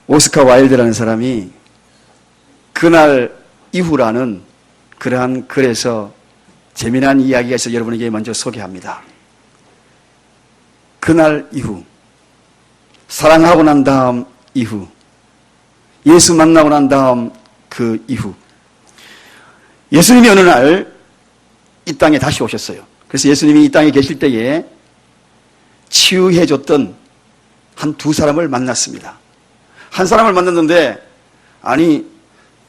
오스카 와일드라는 사람이 그날 이후라는 그러한 글에서 재미난 이야기가 있어 여러분에게 먼저 소개합니다. 그날 이후, 사랑하고 난 다음 이후, 예수 만나고 난 다음 그 이후, 예수님이 어느 날 이 땅에 다시 오셨어요. 그래서 예수님이 이 땅에 계실 때에 치유해줬던 한 두 사람을 만났습니다. 한 사람을 만났는데, 아니,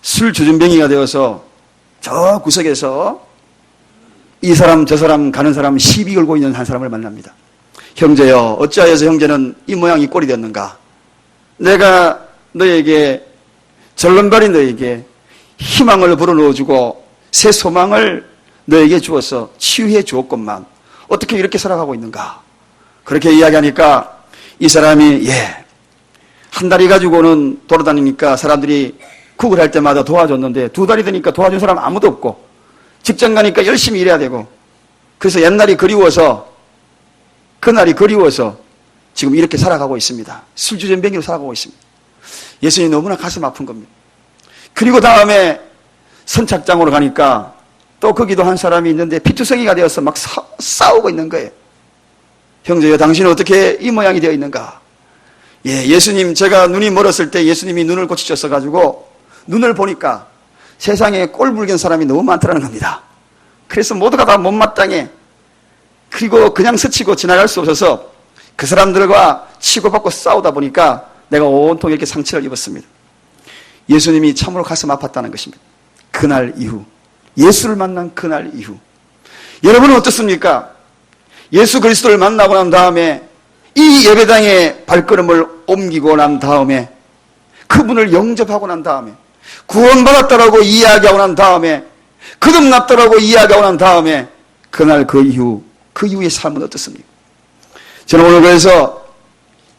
술 주준뱅이가 되어서 저 구석에서 이 사람 저 사람 가는 사람 시비 걸고 있는 한 사람을 만납니다. 형제여, 어찌하여서 형제는 이 모양 이 꼴이 되었는가? 내가 너에게, 절름발이 너에게 희망을 불어넣어주고 새 소망을 너에게 주어서 치유해 주었건만 어떻게 이렇게 살아가고 있는가? 그렇게 이야기하니까 이 사람이 한 다리 가지고는 돌아다니니까 사람들이 국을 할 때마다 도와줬는데 두 다리 되니까 도와준 사람 아무도 없고 직장 가니까 열심히 일해야 되고 그래서 옛날이 그리워서 그날이 그리워서 지금 이렇게 살아가고 있습니다. 술주전뱅이로 살아가고 있습니다. 예수님이 너무나 가슴 아픈 겁니다. 그리고 다음에 선착장으로 가니까 또 거기도 한 사람이 있는데 피투성이가 되어서 막 싸우고 있는 거예요. 형제여, 당신은 어떻게 이 모양이 되어 있는가? 예수님, 제가 눈이 멀었을 때 예수님이 눈을 고치셨어가지고 눈을 보니까 세상에 꼴불견 사람이 너무 많더라는 겁니다. 그래서 모두가 다 못마땅해. 그리고 그냥 스치고 지나갈 수 없어서 그 사람들과 치고받고 싸우다 보니까 내가 온통 이렇게 상처를 입었습니다. 예수님이 참으로 가슴 아팠다는 것입니다. 그날 이후, 예수를 만난 그날 이후. 여러분은 어떻습니까? 예수 그리스도를 만나고 난 다음에 이 예배당에 발걸음을 옮기고 난 다음에 그분을 영접하고 난 다음에 구원받았다라고 이야기하고 난 다음에 거듭났다라고 이야기하고 난 다음에 그날 그 이후의 삶은 어떻습니까? 저는 오늘 그래서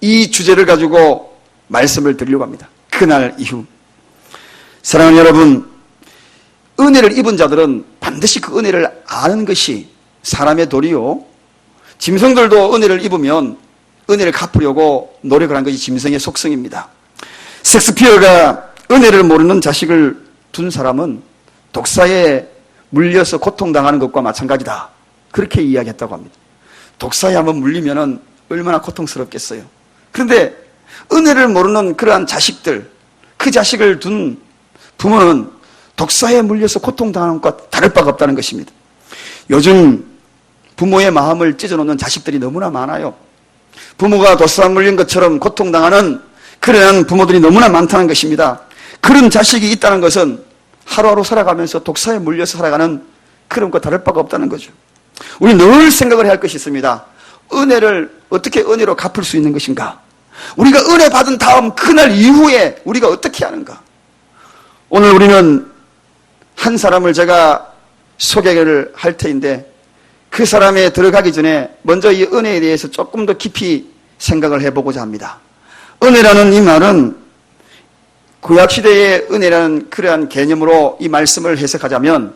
이 주제를 가지고 말씀을 드리려고 합니다. 그날 이후. 사랑하는 여러분, 은혜를 입은 자들은 반드시 그 은혜를 아는 것이 사람의 도리요. 짐승들도 은혜를 입으면 은혜를 갚으려고 노력을 한 것이 짐승의 속성입니다. 섹스피어가 은혜를 모르는 자식을 둔 사람은 독사에 물려서 고통당하는 것과 마찬가지다. 그렇게 이야기했다고 합니다. 독사에 한번 물리면 얼마나 고통스럽겠어요. 그런데 은혜를 모르는 그러한 자식들, 그 자식을 둔 부모는 독사에 물려서 고통당하는 것과 다를 바가 없다는 것입니다. 요즘 부모의 마음을 찢어놓는 자식들이 너무나 많아요. 부모가 독사에 물린 것처럼 고통당하는 그러한 부모들이 너무나 많다는 것입니다. 그런 자식이 있다는 것은 하루하루 살아가면서 독사에 물려서 살아가는 그런 것과 다를 바가 없다는 거죠. 우리 늘 생각을 해야 할 것이 있습니다. 은혜를 어떻게 은혜로 갚을 수 있는 것인가? 우리가 은혜 받은 다음 그날 이후에 우리가 어떻게 하는가? 오늘 우리는 한 사람을 제가 소개를 할 터인데 그 사람에 들어가기 전에 먼저 이 은혜에 대해서 조금 더 깊이 생각을 해보고자 합니다. 은혜라는 이 말은 구약시대의 은혜라는 그러한 개념으로 이 말씀을 해석하자면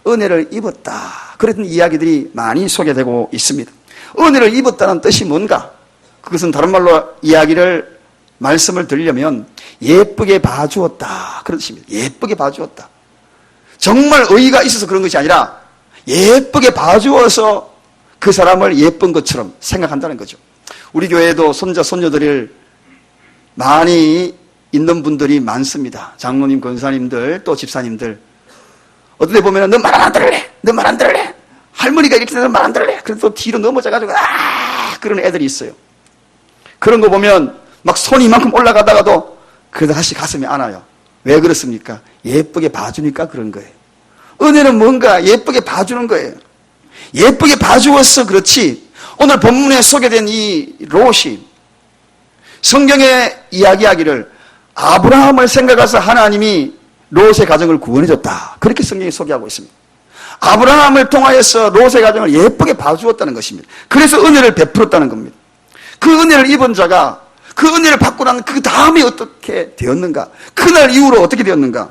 은혜를 입었다. 그런 이야기들이 많이 소개되고 있습니다. 은혜를 입었다는 뜻이 뭔가? 그것은 다른 말로 말씀을 드리려면 예쁘게 봐주었다. 그런 뜻입니다. 예쁘게 봐주었다. 정말 의의가 있어서 그런 것이 아니라 예쁘게 봐주어서 그 사람을 예쁜 것처럼 생각한다는 거죠. 우리 교회에도 손자, 손녀들을 많이 있는 분들이 많습니다. 장로님, 권사님들, 또 집사님들. 어떤 데 보면 너 말 안 들을래? 너 말 안 들을래? 할머니가 이렇게 되면 말 안 들을래? 그래서 또 뒤로 넘어져가지고 그런 애들이 있어요. 그런 거 보면 막 손이 이만큼 올라가다가도 그래도 다시 가슴이 안아요. 왜 그렇습니까? 예쁘게 봐주니까 그런 거예요. 은혜는 뭔가 예쁘게 봐주는 거예요. 예쁘게 봐주어서 그렇지. 오늘 본문에 소개된 이 롯이 성경에 이야기하기를 아브라함을 생각해서 하나님이 롯의 가정을 구원해줬다. 그렇게 성경이 소개하고 있습니다. 아브라함을 통하여서 롯의 가정을 예쁘게 봐주었다는 것입니다. 그래서 은혜를 베풀었다는 겁니다. 그 은혜를 입은 자가 그 은혜를 받고 난 그 다음에 어떻게 되었는가? 그날 이후로 어떻게 되었는가?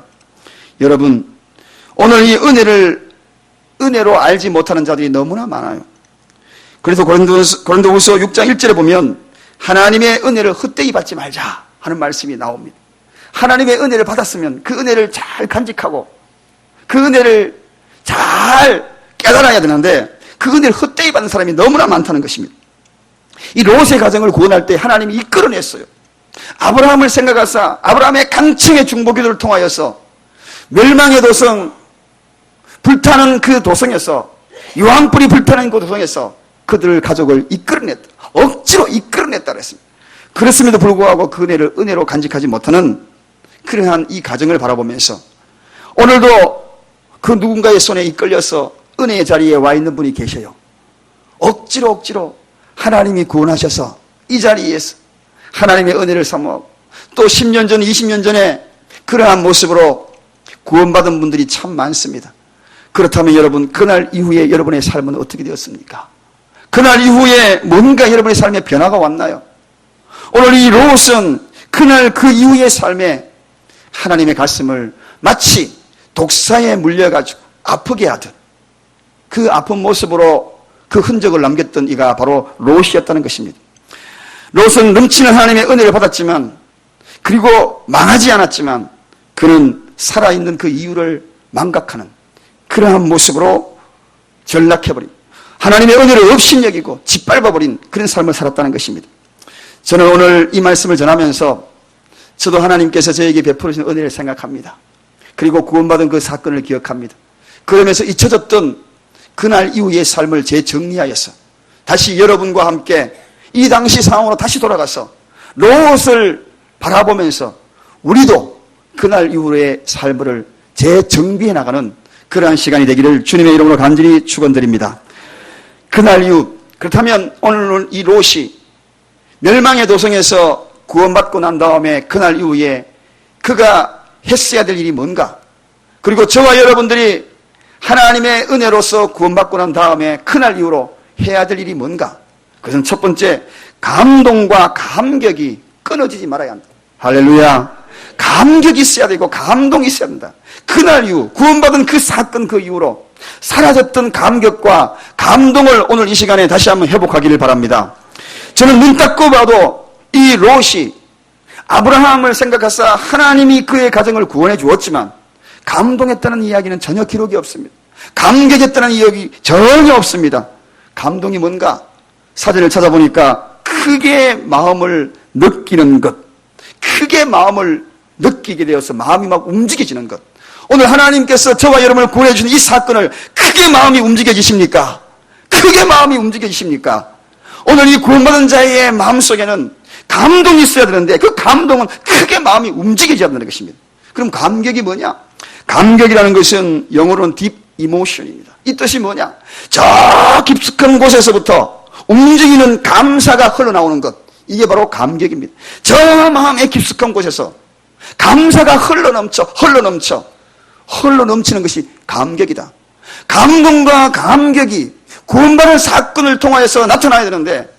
여러분, 오늘 이 은혜로 알지 못하는 자들이 너무나 많아요. 그래서 고린도후서 6장 1절에 보면 하나님의 은혜를 헛되이 받지 말자. 하는 말씀이 나옵니다. 하나님의 은혜를 받았으면 그 은혜를 잘 간직하고 그 은혜를 잘 깨달아야 되는데 그 은혜를 헛되이 받는 사람이 너무나 많다는 것입니다. 이 롯의 가정을 구원할 때 하나님이 이끌어냈어요. 아브라함을 생각하사 아브라함의 강청의 중보기도를 통하여서 멸망의 도성, 불타는 그 도성에서, 유황불이 불타는 그 도성에서 그들 가족을 이끌어냈다. 억지로 이끌어냈다 그랬습니다. 그랬음에도 불구하고 그 은혜를 은혜로 간직하지 못하는 그러한 이 가정을 바라보면서 오늘도 그 누군가의 손에 이끌려서 은혜의 자리에 와 있는 분이 계셔요. 억지로 하나님이 구원하셔서 이 자리에서 하나님의 은혜를 삼아 또 10년 전, 20년 전에 그러한 모습으로 구원받은 분들이 참 많습니다. 그렇다면 여러분, 그날 이후에 여러분의 삶은 어떻게 되었습니까? 그날 이후에 뭔가 여러분의 삶에 변화가 왔나요? 오늘 이 롯은 그날 그 이후의 삶에 하나님의 가슴을 마치 독사에 물려가지고 아프게 하듯 그 아픈 모습으로 그 흔적을 남겼던 이가 바로 롯이었다는 것입니다. 롯은 넘치는 하나님의 은혜를 받았지만, 그리고 망하지 않았지만 그는 살아있는 그 이유를 망각하는 그러한 모습으로 전락해버린, 하나님의 은혜를 업신여기고 짓밟아버린 그런 삶을 살았다는 것입니다. 저는 오늘 이 말씀을 전하면서 저도 하나님께서 저에게 베풀으신 은혜를 생각합니다. 그리고 구원받은 그 사건을 기억합니다. 그러면서 잊혀졌던 그날 이후의 삶을 재정리하여서 다시 여러분과 함께 이 당시 상황으로 다시 돌아가서 롯을 바라보면서 우리도 그날 이후의 삶을 재정비해 나가는 그러한 시간이 되기를 주님의 이름으로 간절히 축원드립니다. 그날 이후, 그렇다면 오늘 이 롯이 멸망의 도성에서 구원받고 난 다음에 그날 이후에 그가 했어야 될 일이 뭔가, 그리고 저와 여러분들이 하나님의 은혜로서 구원받고 난 다음에 그날 이후로 해야 될 일이 뭔가, 그것은 첫 번째, 감동과 감격이 끊어지지 말아야 한다. 할렐루야. 감격이 있어야 되고 감동이 있어야 된다. 그날 이후, 구원받은 그 사건 그 이후로 사라졌던 감격과 감동을 오늘 이 시간에 다시 한번 회복하기를 바랍니다. 저는 눈 닦고 봐도 이 롯이 아브라함을 생각하사 하나님이 그의 가정을 구원해 주었지만 감동했다는 이야기는 전혀 기록이 없습니다. 감격했다는 이야기 전혀 없습니다. 감동이 뭔가? 사전을 찾아보니까 크게 마음을 느끼는 것, 크게 마음을 느끼게 되어서 마음이 막 움직여지는 것. 오늘 하나님께서 저와 여러분을 구원해 주는 이 사건을 크게 마음이 움직여지십니까? 크게 마음이 움직여지십니까? 오늘 이 구원받은 자의 마음속에는 감동이 있어야 되는데 그 감동은 크게 마음이 움직여져야 된다는 것입니다. 그럼 감격이 뭐냐? 감격이라는 것은 영어로는 deep emotion입니다. 이 뜻이 뭐냐? 저 깊숙한 곳에서부터 움직이는 감사가 흘러나오는 것, 이게 바로 감격입니다. 저 마음의 깊숙한 곳에서 감사가 흘러넘치는 것이 감격이다. 감동과 감격이 구원받은 사건을 통하여서 나타나야 되는데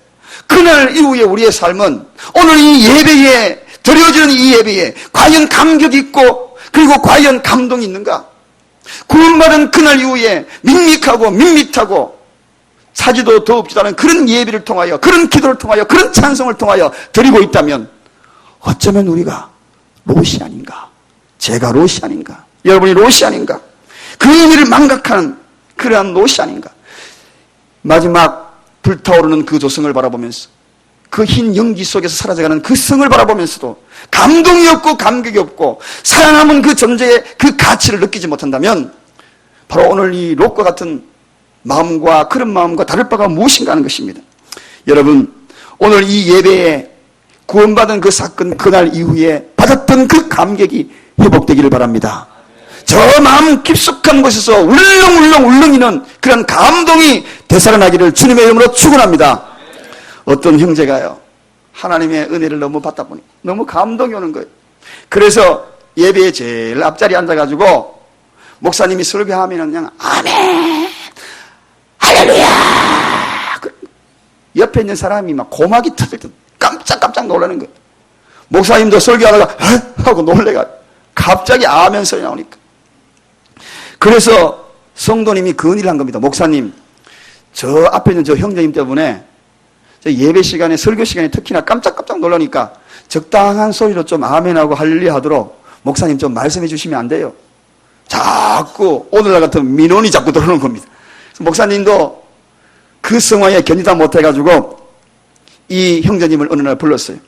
그날 이후에 우리의 삶은 오늘 이 예배에 드려지는 이 예배에 과연 감격이 있고 그리고 과연 감동이 있는가? 구원받은 그날 이후에 밋밋하고 사지도 더웁지도 않은 그런 예배를 통하여, 그런 기도를 통하여, 그런 찬송을 통하여 드리고 있다면 어쩌면 우리가 롯이 아닌가? 제가 롯이 아닌가? 여러분이 롯이 아닌가? 그 의미를 망각하는 그러한 롯이 아닌가? 마지막 불타오르는 그 조성을 바라보면서 그 흰 연기 속에서 사라져가는 그 성을 바라보면서도 감동이 없고 감격이 없고 살아남은 그 존재의 그 가치를 느끼지 못한다면 바로 오늘 이 롯과 같은 마음과 그런 마음과 다를 바가 무엇인가 하는 것입니다. 여러분, 오늘 이 예배에 구원받은 그 사건 그날 이후에 받았던 그 감격이 회복되기를 바랍니다. 저 마음 깊숙한 곳에서 울렁이는 그런 감동이 되살아나기를 주님의 이름으로 축원합니다. 어떤 형제가요, 하나님의 은혜를 너무 받다 보니 너무 감동이 오는 거예요. 그래서 예배에 제일 앞자리에 앉아가지고 목사님이 설교하면 그냥 아멘, 할렐루야. 옆에 있는 사람이 막 고막이 터질 때 깜짝 놀라는 거예요. 목사님도 설교하다가 하고 놀래가 갑자기 아멘 소리 나오니까. 그래서 성도님이 건의를 한 겁니다. 목사님, 저 앞에 있는 저 형제님 때문에 저 예배 시간에 설교 시간에 특히나 깜짝 놀라니까 적당한 소리로 좀 아멘하고 할렐루야 하도록 목사님 좀 말씀해 주시면 안 돼요? 자꾸 오늘날 같은 민원이 자꾸 들어오는 겁니다. 목사님도 그 성화에 견디다 못해가지고 이 형제님을 어느 날 불렀어요.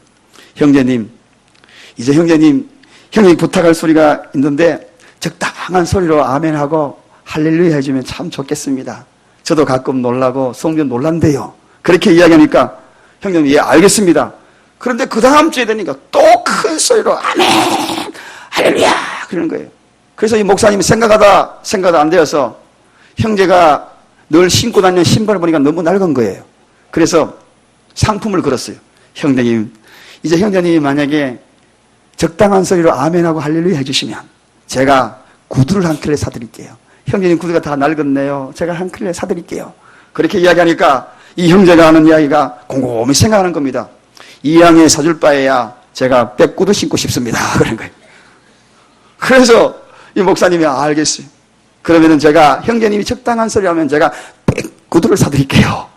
형제님, 이제 형제님 부탁할 소리가 있는데 적당한 소리로 아멘하고 할렐루야 해주면 참 좋겠습니다. 저도 가끔 놀라고 성전 놀란대요. 그렇게 이야기하니까 형제님, 예, 알겠습니다. 그런데 그 다음 주에 되니까 또 큰 소리로 아멘 할렐루야 그러는 거예요. 그래서 이 목사님이 생각하다 안 되어서 형제가 늘 신고 다니는 신발을 보니까 너무 낡은 거예요. 그래서 상품을 걸었어요. 형제님, 이제 형제님이 만약에 적당한 소리로 아멘하고 할렐루야 해주시면 제가 구두를 한 켤레 사드릴게요. 형제님 구두가 다 낡았네요. 제가 한 켤레 사드릴게요. 그렇게 이야기하니까 이 형제가 하는 이야기가 곰곰이 생각하는 겁니다. 이왕에 사줄 바에야 제가 백구두 신고 싶습니다. 그런 거예요. 그래서 이 목사님이 알겠어요. 그러면은 제가 형제님이 적당한 소리 하면 제가 백구두를 사드릴게요.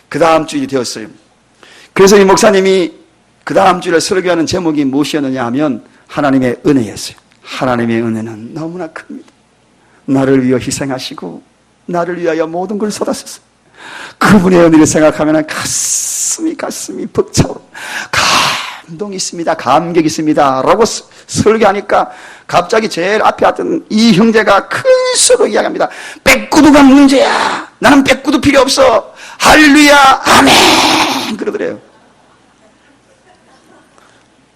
그 다음 주일이 되었어요. 그래서 이 목사님이 그 다음 주일에 설교하는 제목이 무엇이었느냐 하면 하나님의 은혜였어요. 하나님의 은혜는 너무나 큽니다. 나를 위해 희생하시고 나를 위하여 모든 걸 쏟았었어요. 그분의 은혜를 생각하면 가슴이 벅차오르 감동이 있습니다. 감격이 있습니다. 라고 설교하니까 갑자기 제일 앞에 왔던 이 형제가 큰 소리로 이야기합니다. 백구두가 문제야. 나는 백구두 필요 없어. 할렐루야 아멘 그러더래요.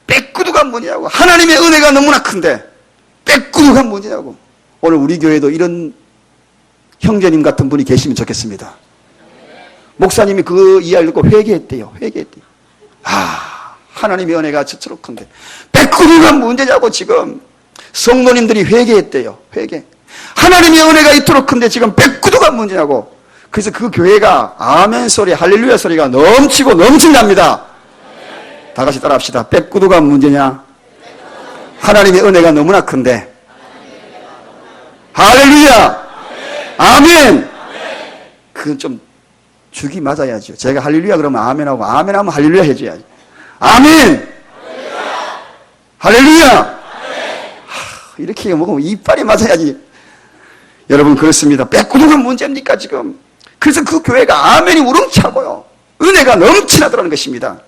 백구두가 뭐냐고. 하나님의 은혜가 너무나 큰데 백구두가 뭐냐고. 오늘 우리 교회도 이런 형제님 같은 분이 계시면 좋겠습니다. 목사님이 그 이야기를 듣고 회개했대요. 하나님의 은혜가 저처럼 큰데 백구두가 문제냐고. 지금 성도님들이 회개했대요. 하나님의 은혜가 이토록 큰데 지금 백구두가 문제냐고. 그래서 그 교회가 아멘 소리, 할렐루야 소리가 넘치고 넘친답니다. 다 같이 따라합시다. 백구두가 문제냐? 하나님의 은혜가 너무나 큰데. 할렐루야! 아멘! 그건 좀 죽이 맞아야죠. 제가 할렐루야 그러면 아멘하고 아멘하면 할렐루야 해줘야죠. 아멘! 할렐루야! 이렇게 먹으면 이빨이 맞아야지. 여러분 그렇습니다. 백구두가 문제입니까 지금? 그래서 그 교회가 아멘이 우렁차고요. 은혜가 넘치나더라는 것입니다.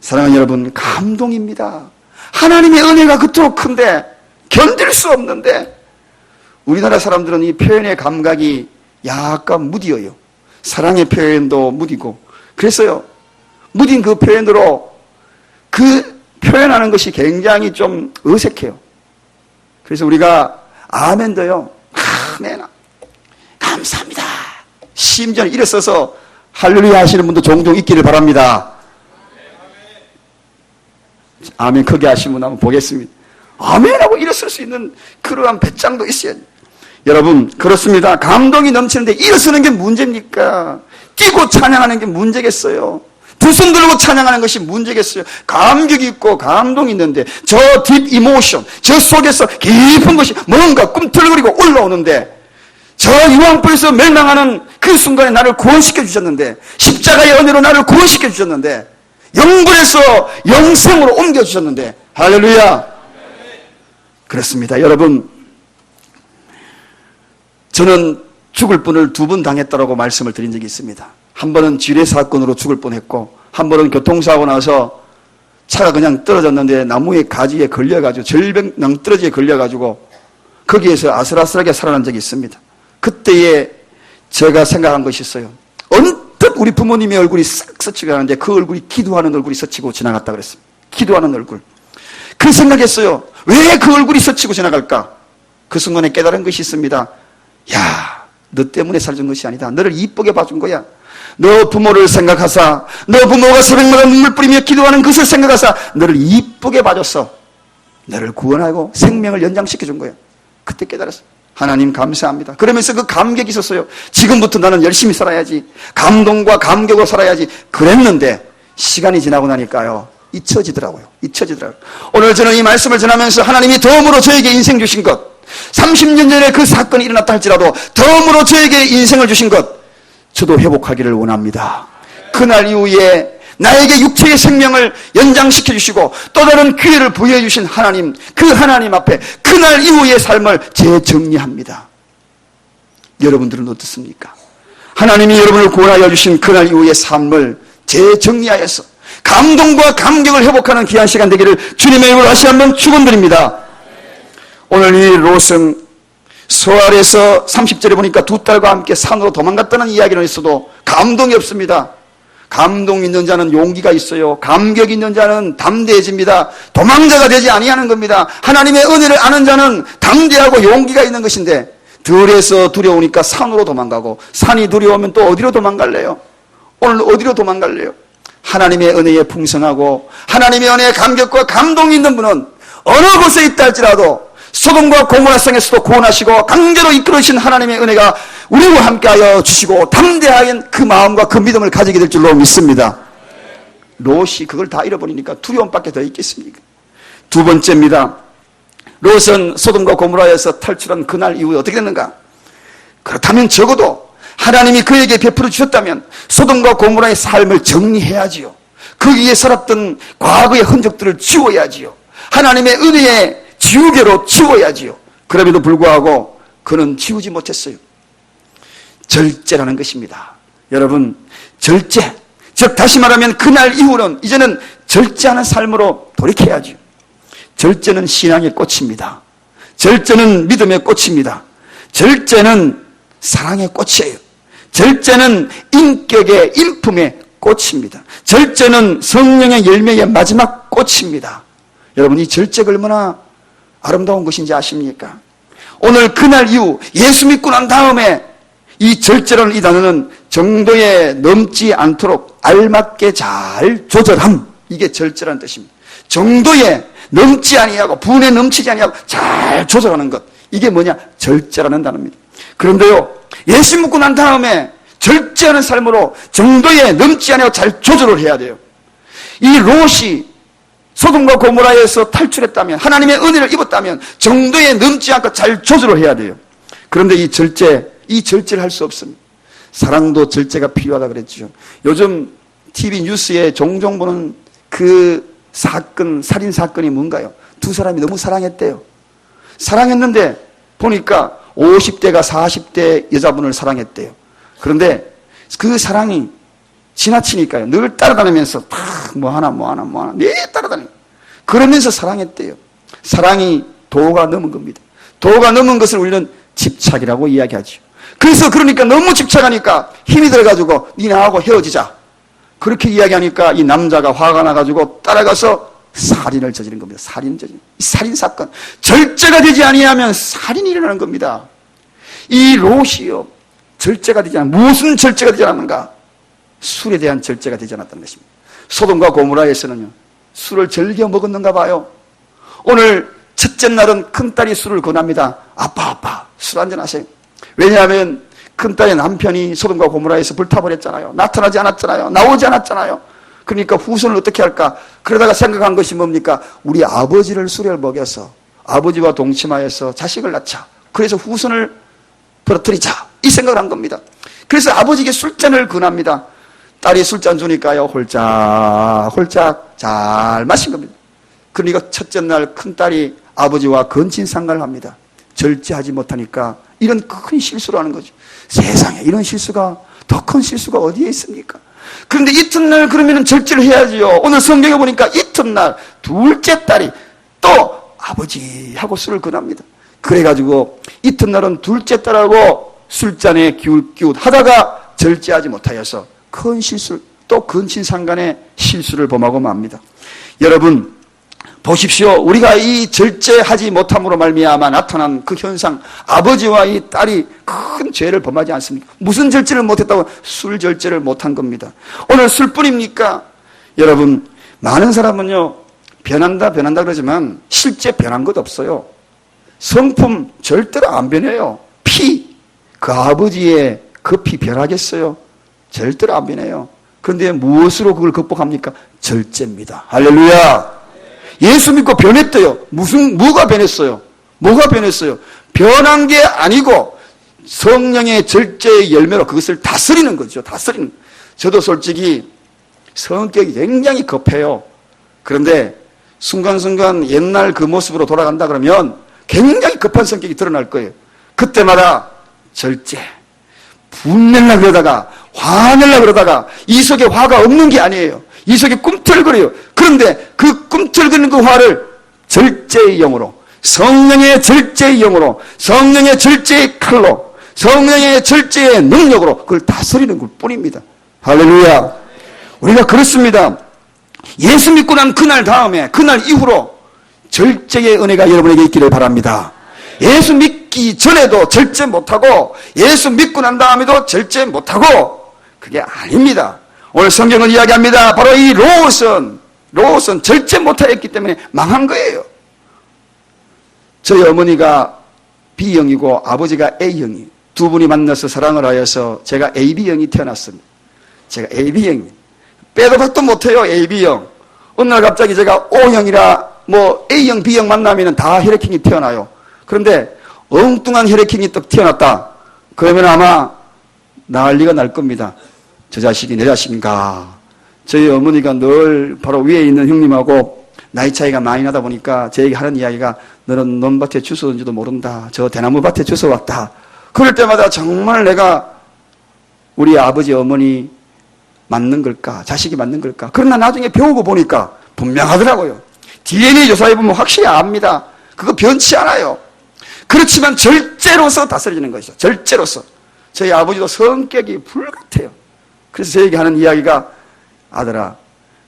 사랑하는 여러분, 감동입니다. 하나님의 은혜가 그토록 큰데 견딜 수 없는데 우리나라 사람들은 이 표현의 감각이 약간 무디어요. 사랑의 표현도 무디고. 그래서요, 무딘 그 표현으로 그 표현하는 것이 굉장히 좀 어색해요. 그래서 우리가 아멘도요, 아멘, 감사합니다. 심지어 일어서서 할렐루야 하시는 분도 종종 있기를 바랍니다. 아멘 크게 하시는 분 한번 보겠습니다. 아멘하고 일어설 수 있는 그러한 배짱도 있어야죠. 여러분 그렇습니다. 감동이 넘치는데 일어서는 게 문제입니까? 뛰고 찬양하는 게 문제겠어요? 두 손 들고 찬양하는 것이 문제겠어요? 감격이 있고 감동이 있는데 저 딥 이모션, 저 속에서 깊은 것이 뭔가 꿈틀거리고 올라오는데 저 유황불에서 멸망하는 그 순간에 나를 구원시켜 주셨는데, 십자가의 은혜로 나를 구원시켜 주셨는데, 영불에서 영생으로 옮겨 주셨는데, 할렐루야. 그렇습니다. 여러분, 저는 죽을 뻔을 2번 당했다라고 말씀을 드린 적이 있습니다. 한 번은 지뢰 사건으로 죽을 뻔했고, 한 번은 교통사고 나서 차가 그냥 떨어졌는데 나무의 가지에 걸려가지고, 절벽 낭떠러지에 걸려가지고 거기에서 아슬아슬하게 살아난 적이 있습니다. 그때에 제가 생각한 것이 있어요. 언뜻 우리 부모님의 얼굴이 싹 스치고 가는데 그 얼굴이 기도하는 얼굴이 스치고 지나갔다 그랬습니다. 기도하는 얼굴. 그 생각했어요. 왜 그 얼굴이 스치고 지나갈까? 그 순간에 깨달은 것이 있습니다. 야, 너 때문에 살준 것이 아니다. 너를 이쁘게 봐준 거야. 너 부모를 생각하사, 너 부모가 새벽마다 눈물 뿌리며 기도하는 것을 생각하사 너를 이쁘게 봐줬어. 너를 구원하고 생명을 연장시켜 준 거야. 그때 깨달았어. 하나님 감사합니다. 그러면서 그 감격이 있었어요. 지금부터 나는 열심히 살아야지. 감동과 감격으로 살아야지. 그랬는데 시간이 지나고 나니까요, 잊혀지더라고요. 오늘 저는 이 말씀을 전하면서 하나님이 덤으로 저에게 인생 주신 것, 30년 전에 그 사건이 일어났다 할지라도 덤으로 저에게 인생을 주신 것, 저도 회복하기를 원합니다. 그날 이후에 나에게 육체의 생명을 연장시켜 주시고 또 다른 기회를 부여해 주신 하나님, 그 하나님 앞에 그날 이후의 삶을 재정리합니다. 여러분들은 어떻습니까? 하나님이 여러분을 구원하여 주신 그날 이후의 삶을 재정리하여서 감동과 감격을 회복하는 귀한 시간 되기를 주님의 이름으로 다시 한번 축원드립니다. 오늘 이 롯은 서알에서 30절에 보니까 두 딸과 함께 산으로 도망갔다는 이야기는 있어도 감동이 없습니다. 감동 있는 자는 용기가 있어요. 감격 있는 자는 담대해집니다. 도망자가 되지 아니하는 겁니다. 하나님의 은혜를 아는 자는 담대하고 용기가 있는 것인데 들에서 두려우니까 산으로 도망가고 산이 두려우면 또 어디로 도망갈래요? 오늘 어디로 도망갈래요? 하나님의 은혜에 풍성하고 하나님의 은혜에 감격과 감동이 있는 분은 어느 곳에 있다 할지라도 소돔과 고모라 성에서도 구원하시고 강제로 이끌으신 하나님의 은혜가 우리와 함께하여 주시고 담대한 그 마음과 그 믿음을 가지게 될 줄로 믿습니다. 롯이 그걸 다 잃어버리니까 두려움밖에 더 있겠습니까? 두 번째입니다. 롯은 소돔과 고모라에서 탈출한 그날 이후에 어떻게 됐는가? 그렇다면 적어도 하나님이 그에게 베풀어 주셨다면 소돔과 고모라의 삶을 정리해야지요. 그 위에 살았던 과거의 흔적들을 지워야지요. 하나님의 은혜에 지우개로 지워야지요. 그럼에도 불구하고 그는 지우지 못했어요. 절제라는 것입니다. 여러분, 절제, 즉 다시 말하면 그날 이후는 이제는 절제하는 삶으로 돌이켜야지요. 절제는 신앙의 꽃입니다. 절제는 믿음의 꽃입니다. 절제는 사랑의 꽃이에요. 절제는 인격의 일품의 꽃입니다. 절제는 성령의 열매의 마지막 꽃입니다. 여러분, 이 절제가 얼마나 아름다운 것인지 아십니까? 오늘 그날 이후 예수 믿고 난 다음에 이 절제라는 이 단어는 정도에 넘지 않도록 알맞게 잘 조절함, 이게 절제라는 뜻입니다. 정도에 넘지 아니하고 분에 넘치지 아니하고 잘 조절하는 것, 이게 뭐냐? 절제라는 단어입니다. 그런데요, 예수 믿고 난 다음에 절제하는 삶으로 정도에 넘지 아니하고 잘 조절을 해야 돼요. 이 롯이 소돔과 고모라에서 탈출했다면, 하나님의 은혜를 입었다면 정도에 넘지 않고 잘 조절을 해야 돼요. 그런데 이 절제를 할 수 없습니다. 사랑도 절제가 필요하다 그랬죠. 요즘 TV 뉴스에 종종 보는 그 사건, 살인 사건이 뭔가요? 두 사람이 너무 사랑했대요. 사랑했는데 보니까 50대가 40대 여자분을 사랑했대요. 그런데 그 사랑이 지나치니까요, 늘 따라다니면서 뭐 하나 매 따라다니고 그러면서 사랑했대요. 사랑이 도가 넘은 겁니다. 도가 넘은 것을 우리는 집착이라고 이야기하죠. 그래서 그러니까 너무 집착하니까 힘이 들어가지고 니 나하고 헤어지자, 그렇게 이야기하니까 이 남자가 화가 나가지고 따라가서 살인을 저지른 겁니다. 살인 사건. 절제가 되지 아니하면 살인이 일어나는 겁니다. 이 롯이요, 절제가 되지 않아. 무슨 절제가 되지 않았는가? 술에 대한 절제가 되지 않았다는 것입니다. 소돔과 고모라에서는요, 술을 즐겨 먹었는가 봐요. 오늘 첫째 날은 큰딸이 술을 권합니다. 아빠 술 한잔 하세요. 왜냐하면 큰딸의 남편이 소돔과 고모라에서 불타버렸잖아요. 나타나지 않았잖아요. 나오지 않았잖아요. 그러니까 후손을 어떻게 할까? 그러다가 생각한 것이 뭡니까? 우리 아버지를 술을 먹여서 아버지와 동침하여서 자식을 낳자. 그래서 후손을 벌어뜨리자, 이 생각을 한 겁니다. 그래서 아버지에게 술잔을 권합니다. 딸이 술잔 주니까요, 홀짝 잘 마신 겁니다. 그러니까 첫째 날 큰딸이 아버지와 근친상간을 합니다. 절제하지 못하니까 이런 큰 실수를 하는 거죠. 세상에 이런 실수가, 더 큰 실수가 어디에 있습니까? 그런데 이튿날 그러면 절제를 해야지요. 오늘 성경에 보니까 이튿날 둘째 딸이 또 아버지하고 술을 권합니다. 그래가지고 이튿날은 둘째 딸하고 술잔에 기웃기웃 하다가 절제하지 못하여서 큰 실수, 또 근친상간의 실수를 범하고 맙니다. 여러분 보십시오. 우리가 이 절제하지 못함으로 말미암아 나타난 그 현상, 아버지와 이 딸이 큰 죄를 범하지 않습니까? 무슨 절제를 못했다고? 술 절제를 못한 겁니다. 오늘 술뿐입니까? 여러분, 많은 사람은요, 변한다 그러지만 실제 변한 것 없어요. 성품 절대로 안 변해요. 피, 그 아버지의 그 피 변하겠어요? 절대로 안 변해요. 그런데 무엇으로 그걸 극복합니까? 절제입니다. 할렐루야. 예수 믿고 변했대요. 뭐가 변했어요? 뭐가 변했어요? 변한 게 아니고 성령의 절제의 열매로 그것을 다스리는 거죠. 다스리는. 저도 솔직히 성격이 굉장히 급해요. 그런데 순간순간 옛날 그 모습으로 돌아간다 그러면 굉장히 급한 성격이 드러날 거예요. 그때마다 절제, 분내려 그러다가 화내려 그러다가 이 속에 화가 없는 게 아니에요. 이 속에 꿈틀거려요. 그런데 그 꿈틀거리는 그 화를 절제의 영으로, 성령의 절제의 영으로, 성령의 절제의 칼로, 성령의 절제의 능력으로 그걸 다스리는 것 뿐입니다. 할렐루야. 우리가 그렇습니다. 예수 믿고 난 그날 다음에, 그날 이후로 절제의 은혜가 여러분에게 있기를 바랍니다. 예수 믿기 전에도 절제 못하고 예수 믿고 난 다음에도 절제 못하고 그게 아닙니다. 오늘 성경은 이야기합니다. 바로 이 롯은 절제 못하였기 때문에 망한 거예요. 저희 어머니가 B형이고 아버지가 A형이 두 분이 만나서 사랑을 하여서 제가 AB형이 태어났습니다. 제가 AB형이 빼도 박도 못해요. AB형. 어느 날 갑자기 제가 O형이라 A형, B형 만나면 다 혈액형이 태어나요. 그런데 엉뚱한 혈액형이 또 태어났다. 그러면 아마 난리가 날 겁니다. 저 자식이 내 자식인가. 저희 어머니가 늘 바로 위에 있는 형님하고 나이 차이가 많이 나다 보니까 저에게 하는 이야기가 너는 논밭에 주워온지도 모른다. 저 대나무밭에 주워왔다. 그럴 때마다 정말 내가 우리 아버지 어머니 맞는 걸까? 자식이 맞는 걸까? 그러나 나중에 배우고 보니까 분명하더라고요. DNA 조사해보면 확실히 압니다. 그거 변치 않아요. 그렇지만 절제로서 다스려지는 것이죠. 절제로서. 저희 아버지도 성격이 불같아요. 그래서 저에게 하는 이야기가 아들아,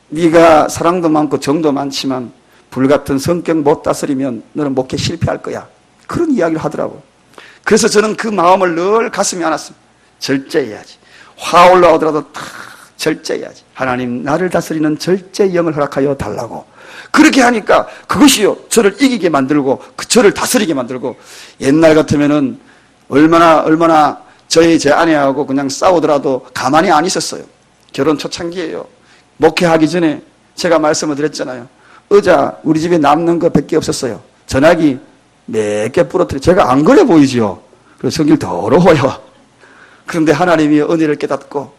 네가 사랑도 많고 정도 많지만 불같은 성격 못 다스리면 너는 목회 실패할 거야. 그런 이야기를 하더라고요. 그래서 저는 그 마음을 늘 가슴에 안았습니다. 절제해야지. 화 올라오더라도 다 절제해야지. 하나님 나를 다스리는 절제의 영을 허락하여 달라고. 그렇게 하니까 그것이요 저를 이기게 만들고 저를 다스리게 만들고 옛날 같으면은 얼마나 제 아내하고 그냥 싸우더라도 가만히 안 있었어요. 결혼 초창기예요. 목회하기 전에 제가 말씀을 드렸잖아요. 의자 우리 집에 남는 거 100개 없었어요. 전화기 몇 개 부러뜨려. 제가 안 그래 보이죠. 그래서 성질 더러워요. 그런데 하나님이 은혜를 깨닫고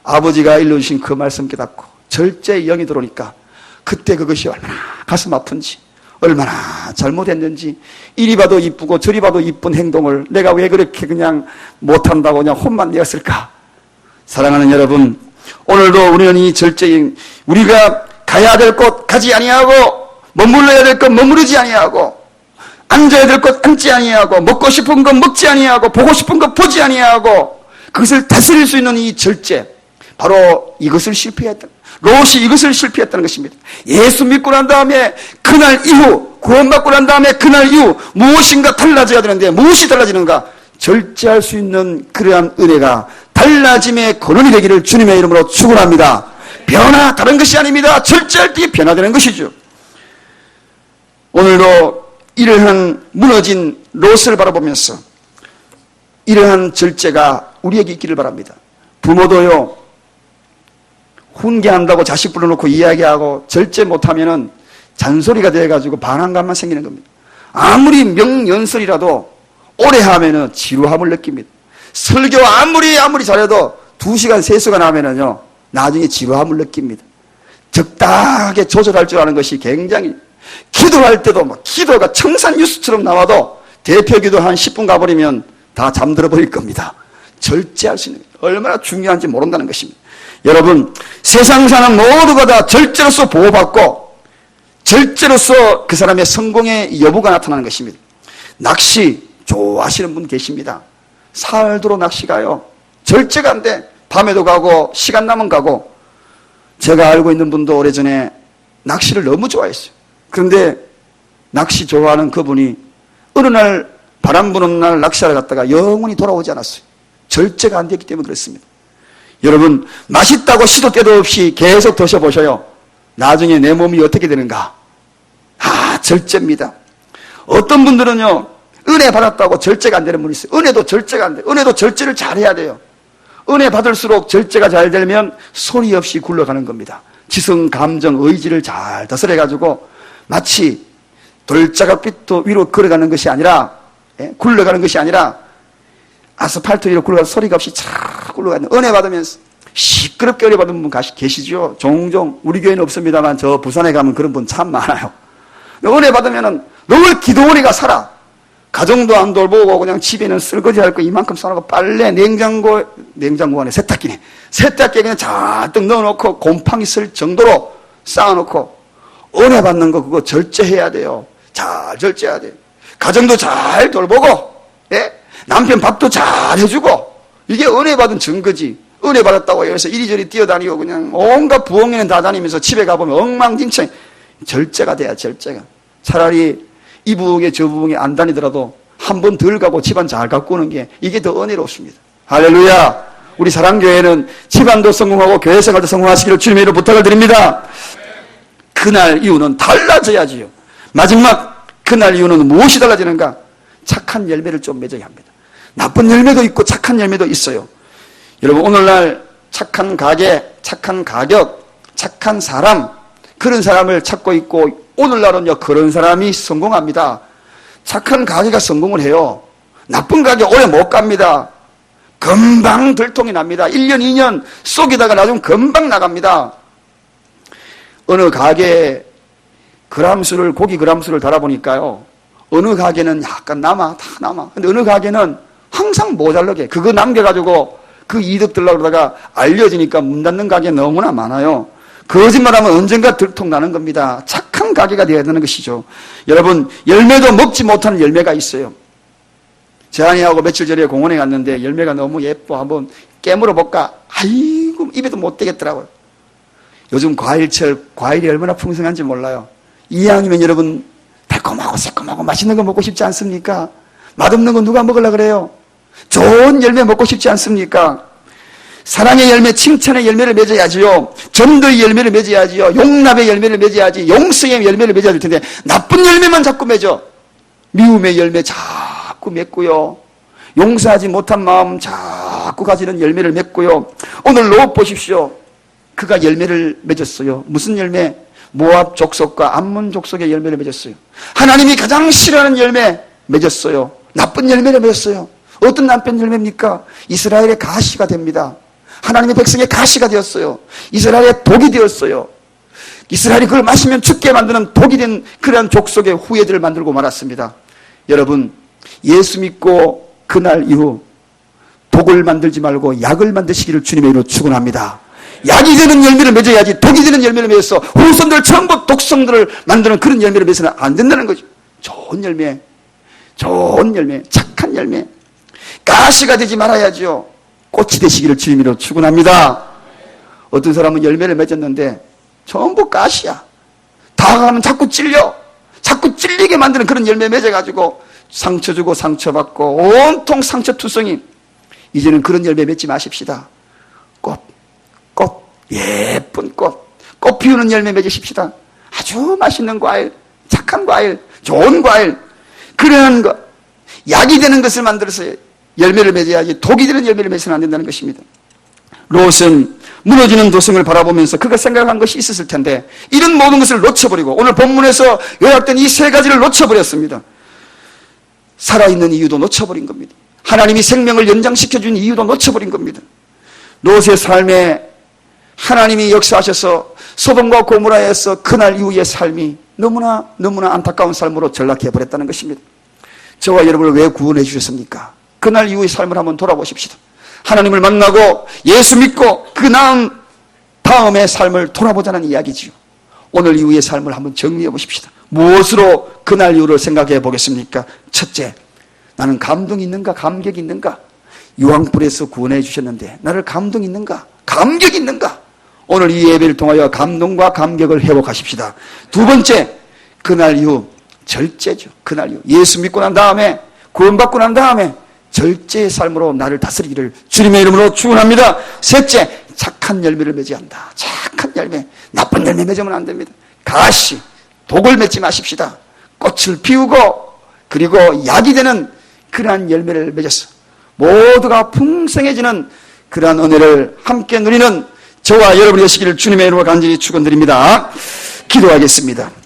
아버지가 일러주신 그 말씀 깨닫고 절제의 영이 들어오니까 그때 그것이 얼마나 가슴 아픈지 얼마나 잘못했는지 이리 봐도 이쁘고 저리 봐도 이쁜 행동을 내가 왜 그렇게 그냥 못한다고 그냥 혼만 내었을까. 사랑하는 여러분, 오늘도 우리는 이 절제인 우리가 가야 될 곳 가지 아니하고 머물러야 될 곳 머무르지 아니하고 앉아야 될 곳 앉지 아니하고 먹고 싶은 것 먹지 아니하고 보고 싶은 것 보지 아니하고 그것을 다스릴 수 있는 이 절제, 바로 이것을 실패했던 롯이 이것을 실패했다는 것입니다. 예수 믿고 난 다음에 그날 이후 구원받고 난 다음에 그날 이후 무엇인가 달라져야 되는데 무엇이 달라지는가? 절제할 수 있는 그러한 은혜가 달라짐의 근원이 되기를 주님의 이름으로 축원합니다. 변화 다른 것이 아닙니다. 절제할 때 변화되는 것이죠. 오늘도 이러한 무너진 롯을 바라보면서 이러한 절제가 우리에게 있기를 바랍니다. 부모도요, 훈계한다고 자식 불러놓고 이야기하고 절제 못하면은 잔소리가 돼가지고 반항감만 생기는 겁니다. 아무리 명연설이라도 오래 하면은 지루함을 느낍니다. 설교 아무리 잘해도 2시간, 3시간 하면은요, 나중에 지루함을 느낍니다. 적당하게 조절할 줄 아는 것이 굉장히, 기도할 때도 막 기도가 청산 뉴스처럼 나와도 대표 기도 한 10분 가버리면 다 잠들어 버릴 겁니다. 절제할 수 있는, 얼마나 중요한지 모른다는 것입니다. 여러분, 세상 사람 모두가 다 절제로서 보호받고 절제로서 그 사람의 성공의 여부가 나타나는 것입니다. 낚시 좋아하시는 분 계십니다. 사흘도록 낚시 가요. 절제가 안 돼. 밤에도 가고 시간 나면 가고. 제가 알고 있는 분도 오래전에 낚시를 너무 좋아했어요. 그런데 낚시 좋아하는 그분이 어느 날 바람 부는 날 낚시하러 갔다가 영원히 돌아오지 않았어요. 절제가 안 됐기 때문에 그렇습니다. 여러분, 맛있다고 시도 때도 없이 계속 드셔보셔요. 나중에 내 몸이 어떻게 되는가? 절제입니다. 어떤 분들은요, 은혜 받았다고 절제가 안 되는 분이 있어요. 은혜도 절제가 안 돼요. 은혜도 절제를 잘해야 돼요. 은혜 받을수록 절제가 잘 되면 소리 없이 굴러가는 겁니다. 지성, 감정, 의지를 잘 다스려가지고 마치 돌자각빛도 위로 걸어가는 것이 아니라, 굴러가는 것이 아니라 아스팔트 위로 굴러가서 소리가 없이 잘 굴러가는, 은혜 받으면서 시끄럽게 은혜 받은 분 계시죠? 종종 우리 교회는 없습니다만 저 부산에 가면 그런 분 참 많아요. 은혜 받으면은 늘 기도원이가 살아. 가정도 안 돌보고 그냥 집에는 설거지 할 거 이만큼 쌓아놓고 빨래, 냉장고 안에 세탁기에 그냥 잔뜩 넣어놓고 곰팡이 쓸 정도로 쌓아놓고 은혜 받는 거 그거 절제해야 돼요. 잘 절제해야 돼요. 가정도 잘 돌보고, 예? 남편 밥도 잘 해주고, 이게 은혜 받은 증거지. 은혜 받았다고 해서 이리저리 뛰어다니고 그냥 온갖 부엌에는 다 다니면서 집에 가보면 엉망진창. 절제가 돼야 절제가. 차라리 이 부엌에 저 부엌에 안 다니더라도 한 번 덜 가고 집안 잘 가꾸는 게 이게 더 은혜롭습니다. 할렐루야. 우리 사랑교회는 집안도 성공하고 교회 생활도 성공하시기를 주님의 이름으로 부탁을 드립니다. 그날 이유는 달라져야지요. 마지막 그날 이유는 무엇이 달라지는가? 착한 열매를 좀 맺어야 합니다. 나쁜 열매도 있고 착한 열매도 있어요. 여러분 오늘날 착한 가게, 착한 가격, 착한 사람, 그런 사람을 찾고 있고 오늘날은요 그런 사람이 성공합니다. 착한 가게가 성공을 해요. 나쁜 가게 오래 못 갑니다. 금방 들통이 납니다. 1년 2년 쏙이다가 나중에 금방 나갑니다. 어느 가게에 고기 그람수를 달아보니까요 어느 가게는 약간 남아 다 남아. 근데 어느 가게는 항상 모자르게 그거 남겨가지고 그 이득 들려고 그러다가 알려지니까 문 닫는 가게 너무나 많아요. 거짓말하면 언젠가 들통나는 겁니다. 착한 가게가 되어야 되는 것이죠. 여러분 열매도 먹지 못하는 열매가 있어요. 제 아내하고 며칠 전에 공원에 갔는데 열매가 너무 예뻐. 한번 깨물어 볼까? 아이고 입에도 못 대겠더라고요. 요즘 과일철 과일이 얼마나 풍성한지 몰라요. 이왕이면 여러분 달콤하고 새콤하고 맛있는 거 먹고 싶지 않습니까? 맛없는 거 누가 먹으려고 그래요? 좋은 열매 먹고 싶지 않습니까? 사랑의 열매, 칭찬의 열매를 맺어야지요. 전도의 열매를 맺어야지요. 용납의 열매를 맺어야지. 용서의 열매를 맺어야 될 텐데 나쁜 열매만 자꾸 맺어. 미움의 열매 자꾸 맺고요. 용서하지 못한 마음 자꾸 가지는 열매를 맺고요. 오늘 롯 보십시오. 그가 열매를 맺었어요. 무슨 열매? 모압 족속과 암몬 족속의 열매를 맺었어요. 하나님이 가장 싫어하는 열매 맺었어요. 나쁜 열매를 맺었어요. 어떤 나쁜 열매입니까? 이스라엘의 가시가 됩니다. 하나님의 백성의 가시가 되었어요. 이스라엘의 독이 되었어요. 이스라엘이 그걸 마시면 죽게 만드는 독이 된 그러한 족속의 후예들을 만들고 말았습니다. 여러분 예수 믿고 그날 이후 독을 만들지 말고 약을 만드시기를 주님의 이름으로 축원합니다. 약이 되는 열매를 맺어야지 독이 되는 열매를 맺어서 후손들 전부 독성들을 만드는 그런 열매를 맺어서는 안 된다는 거죠. 좋은 열매, 착한 열매. 가시가 되지 말아야죠. 꽃이 되시기를 주님으로 축원합니다. 어떤 사람은 열매를 맺었는데 전부 가시야. 다가가면 자꾸 찔리게 만드는 그런 열매 맺어가지고 상처 주고 상처받고 온통 상처투성이. 이제는 그런 열매 맺지 마십시다. 예쁜 꽃 피우는 열매 맺으십시다. 아주 맛있는 과일, 착한 과일, 좋은 과일, 그러한 것, 약이 되는 것을 만들어서 열매를 맺어야지 독이 되는 열매를 맺어서는 안 된다는 것입니다. 롯은 무너지는 도성을 바라보면서 그가 생각한 것이 있었을 텐데 이런 모든 것을 놓쳐버리고 오늘 본문에서 요약된 이 세 가지를 놓쳐버렸습니다. 살아있는 이유도 놓쳐버린 겁니다. 하나님이 생명을 연장시켜준 이유도 놓쳐버린 겁니다. 롯의 삶에 하나님이 역사하셔서 소돔과 고모라에서 그날 이후의 삶이 너무나 안타까운 삶으로 전락해버렸다는 것입니다. 저와 여러분을 왜 구원해 주셨습니까? 그날 이후의 삶을 한번 돌아보십시다. 하나님을 만나고 예수 믿고 그 다음의 삶을 돌아보자는 이야기지요. 오늘 이후의 삶을 한번 정리해 보십시다. 무엇으로 그날 이후를 생각해 보겠습니까? 첫째, 나는 감동이 있는가? 감격이 있는가? 유황불에서 구원해 주셨는데 나를 감동이 있는가? 감격이 있는가? 오늘 이 예배를 통하여 감동과 감격을 회복하십시다. 두 번째, 그날 이후 절제죠. 그날 이후 예수 믿고 난 다음에 구원받고 난 다음에 절제의 삶으로 나를 다스리기를 주님의 이름으로 축원합니다. 셋째, 착한 열매를 맺어야 한다. 착한 열매, 나쁜 열매 맺으면 안 됩니다. 가시, 독을 맺지 마십시다. 꽃을 피우고 그리고 약이 되는 그러한 열매를 맺어서 모두가 풍성해지는 그러한 은혜를 함께 누리는 저와 여러분이 되시기를 주님의 이름으로 간절히 축원드립니다. 기도하겠습니다.